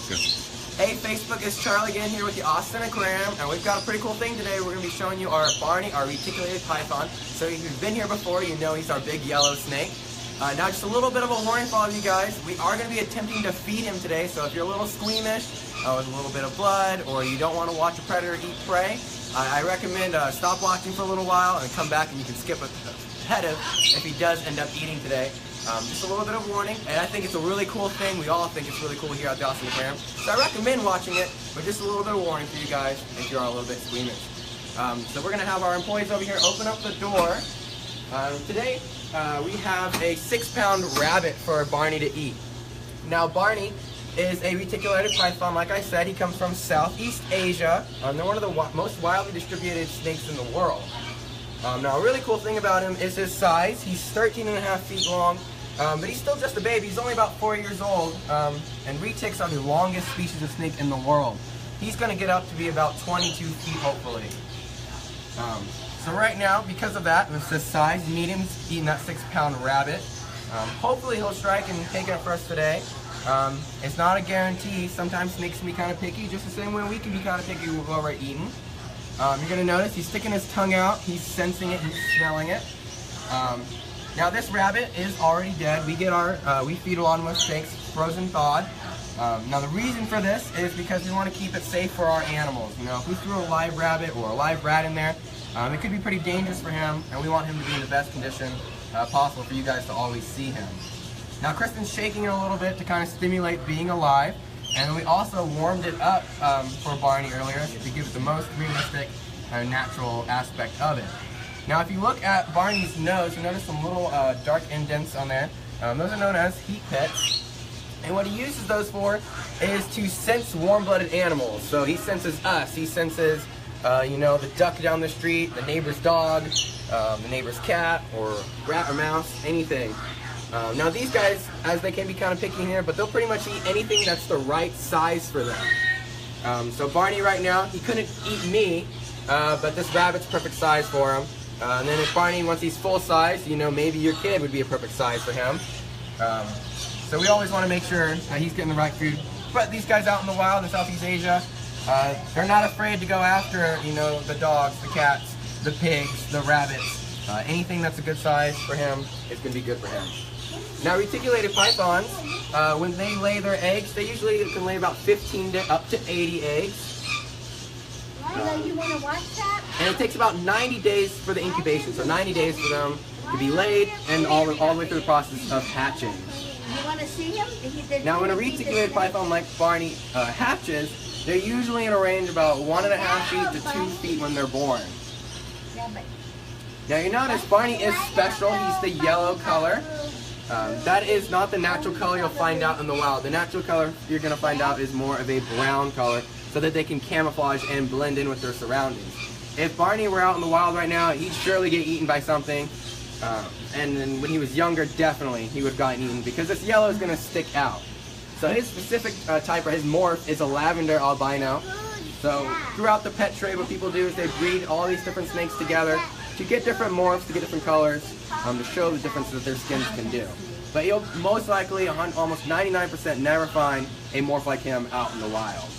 Hey Facebook, it's Charlie again here with the Austin Aquarium, and we've got a pretty cool thing today. We're going to be showing you our Barney, our reticulated python. So if you've been here before, you know he's our big yellow snake. Now just a little bit of a warning for all of you guys. We are going to be attempting to feed him today, so if you're a little squeamish with a little bit of blood, or you don't want to watch a predator eat prey, I recommend stop watching for a little while and come back, and you can skip ahead of if he does end up eating today. Just a little bit of warning, and I think it's a really cool thing. We all think it's really cool here at the Austin Aquarium, so I recommend watching it, but just a little bit of warning for you guys if you are a little bit squeamish. So we're going to have our employees over here open up the door. Today we have a 6-pound rabbit for Barney to eat. Now Barney is a reticulated python. Like I said, he comes from Southeast Asia. They're one of the most widely distributed snakes in the world. Now a really cool thing about him is his size. He's 13.5 feet long. But he's still just a baby. He's only about 4 years old, and retics are the longest species of snake in the world. He's going to get up to be about 22 feet, hopefully. So right now, because of that, with his size, medium's eating that 6-pound rabbit. Hopefully he'll strike and take it for us today. It's not a guarantee. Sometimes snakes can be kind of picky, just the same way we can be kind of picky while we're eating. You're going to notice he's sticking his tongue out. He's sensing it. He's smelling it. Now this rabbit is already dead. We feed a lot of most snakes frozen thawed. Now the reason for this is because we want to keep it safe for our animals. You know, if we threw a live rabbit or a live rat in there, it could be pretty dangerous for him, and we want him to be in the best condition possible for you guys to always see him. Now Kristen's shaking it a little bit to kind of stimulate being alive, and we also warmed it up for Barney earlier to give it the most realistic natural aspect of it. Now if you look at Barney's nose, you notice some little dark indents on there. Those are known as heat pits. And what he uses those for is to sense warm-blooded animals. So he senses us. He senses, you know, the duck down the street, the neighbor's dog, the neighbor's cat, or rat or mouse, anything. Now these guys, as they can be kind of picky in here, but they'll pretty much eat anything that's the right size for them. So Barney right now, he couldn't eat me, but this rabbit's perfect size for him. And then if Barney, once he's full size, you know, maybe your kid would be a perfect size for him. So we always want to make sure that he's getting the right food. But these guys out in the wild in Southeast Asia, they're not afraid to go after, you know, the dogs, the cats, the pigs, the rabbits. Anything that's a good size for him is going to be good for him. Now reticulated pythons, when they lay their eggs, they usually can lay about 15 to up to 80 eggs. You want to watch that? And it takes about 90 days for the incubation, so 90 days for them to be laid and all the way through the process of hatching. You want to see him? Now when a reticulated python like Barney hatches, they're usually in a range about 1.5 feet to 2 feet when they're born. Now you notice Barney is special. He's the yellow color. That is not the natural color you'll find out in the wild. The natural color you're going to find out is more of a brown color, so that they can camouflage and blend in with their surroundings. If Barney were out in the wild right now, he'd surely get eaten by something. And then when he was younger, definitely he would have gotten eaten, because this yellow is going to stick out. So his specific type, or his morph, is a lavender albino. So throughout the pet trade, what people do is they breed all these different snakes together to get different morphs, to get different colors, to show the difference that their skins can do. But you'll most likely, almost 99%, never find a morph like him out in the wild.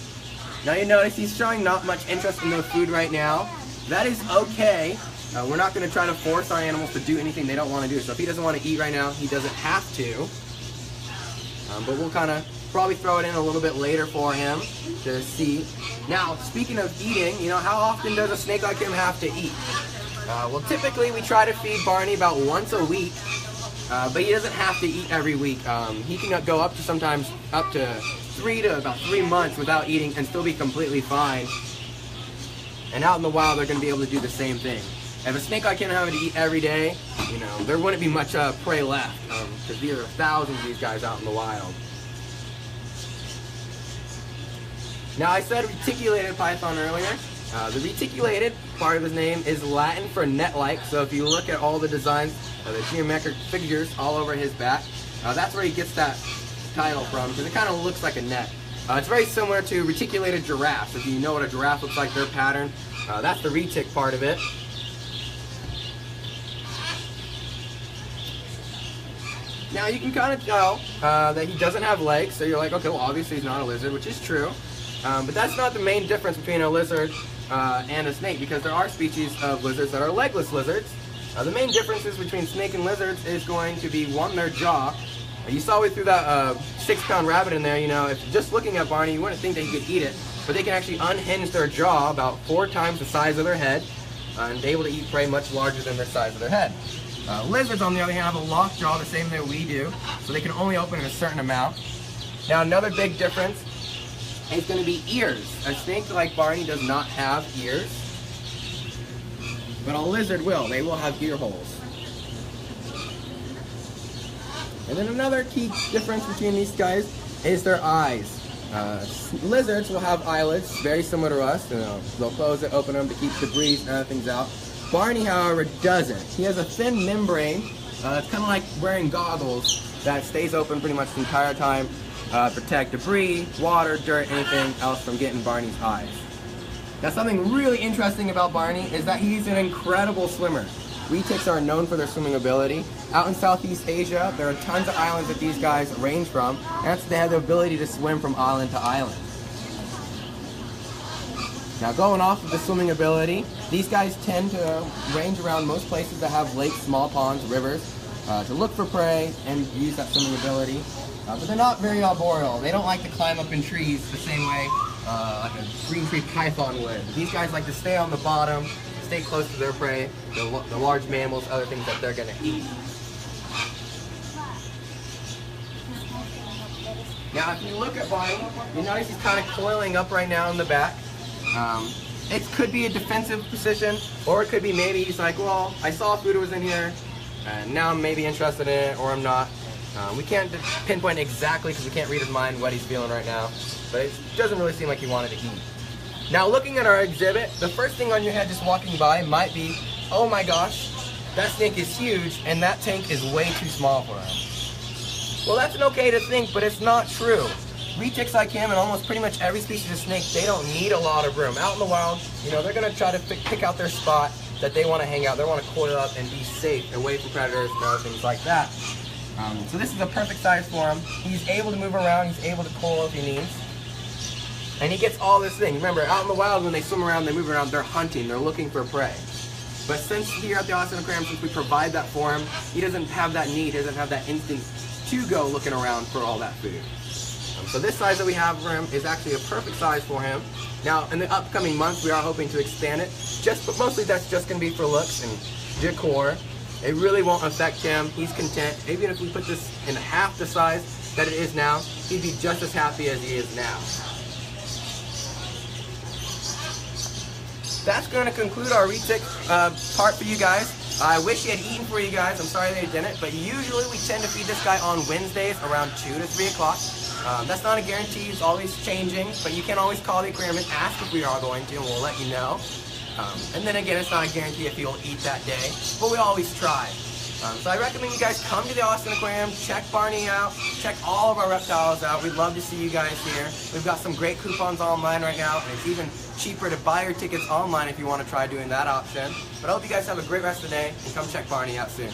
Now you notice he's showing not much interest in their food right now. That is okay. We're not going to try to force our animals to do anything they don't want to do. So if he doesn't want to eat right now, he doesn't have to. But we'll kind of probably throw it in a little bit later for him to see. Now, speaking of eating, you know, how often does a snake like him have to eat? Well, typically we try to feed Barney about once a week. But he doesn't have to eat every week. He can go up to sometimes up to about 3 months without eating and still be completely fine. And out in the wild, they're going to be able to do the same thing. If a snake like him having to eat every day, you know, there wouldn't be much prey left, because there are thousands of these guys out in the wild. Now I said reticulated python earlier. The reticulated part of his name is Latin for net-like. So if you look at all the designs, the geometric figures all over his back, that's where he gets that title from, because it kind of looks like a net. It's very similar to reticulated giraffes. If you know what a giraffe looks like, their pattern, that's the retic part of it. Now you can kind of tell that he doesn't have legs, so you're like, okay, well obviously he's not a lizard, which is true. But that's not the main difference between a lizard and a snake, because there are species of lizards that are legless lizards. The main differences between snake and lizards is going to be, one, their jaw. You saw we threw that 6-pound rabbit in there. You know, if just looking at Barney, you wouldn't think that he could eat it, but they can actually unhinge their jaw about 4 times the size of their head, and able to eat prey much larger than their size of their head. Lizards, on the other hand, have a locked jaw the same way we do, so they can only open in a certain amount. Now, another big difference is going to be ears. A snake like Barney does not have ears, but a lizard will. They will have ear holes. And then another key difference between these guys is their eyes. Lizards will have eyelids, very similar to us. You know, they'll close it, open them to keep debris and other things out. Barney, however, doesn't. He has a thin membrane. It's kind of like wearing goggles that stays open pretty much the entire time. Protect debris, water, dirt, anything else from getting Barney's eyes. Now, something really interesting about Barney is that he's an incredible swimmer. Retics are known for their swimming ability. Out in Southeast Asia, there are tons of islands that these guys range from, and they have the ability to swim from island to island. Now, going off of the swimming ability, these guys tend to range around most places that have lakes, small ponds, rivers, to look for prey and use that swimming ability. But they're not very arboreal. They don't like to climb up in trees the same way like a green tree python would. These guys like to stay on the bottom, stay close to their prey, the large mammals, other things that they're going to eat. Now, if you look at Barney, you notice he's kind of coiling up right now in the back. It could be a defensive position, or it could be maybe he's like, well, I saw food was in here, and now I'm maybe interested in it, or I'm not. We can't pinpoint exactly because we can't read his mind what he's feeling right now, but it doesn't really seem like he wanted to eat. Now, looking at our exhibit, the first thing on your head just walking by might be, oh my gosh, that snake is huge and that tank is way too small for him. Well, that's okay to think, but it's not true. Retics like him and almost pretty much every species of snake, they don't need a lot of room. Out in the wild, you know, they're going to try to pick out their spot that they want to hang out. They want to coil up and be safe away from predators and other things like that. So this is a perfect size for him. He's able to move around, he's able to coil if he needs. And he gets all this thing. Remember, out in the wild, when they swim around, they move around, they're hunting, they're looking for prey. But since here at the Austin Aquarium, since we provide that for him, he doesn't have that need, he doesn't have that instinct to go looking around for all that food. So this size that we have for him is actually a perfect size for him. Now, in the upcoming months, we are hoping to expand it, but mostly that's just going to be for looks and decor. It really won't affect him. He's content. Even if we put this in half the size that it is now, he'd be just as happy as he is now. That's going to conclude our retic part for you guys. I wish he had eaten for you guys. I'm sorry they didn't, but usually we tend to feed this guy on Wednesdays around 2 to 3 o'clock. That's not a guarantee. It's always changing, but you can always call the aquarium and ask if we are going to, and we'll let you know. And then again, it's not a guarantee if you'll eat that day, but we always try. So I recommend you guys come to the Austin Aquarium, check Barney out, check all of our reptiles out. We'd love to see you guys here. We've got some great coupons online right now, and it's even cheaper to buy your tickets online if you want to try doing that option. But I hope you guys have a great rest of the day, and come check Barney out soon.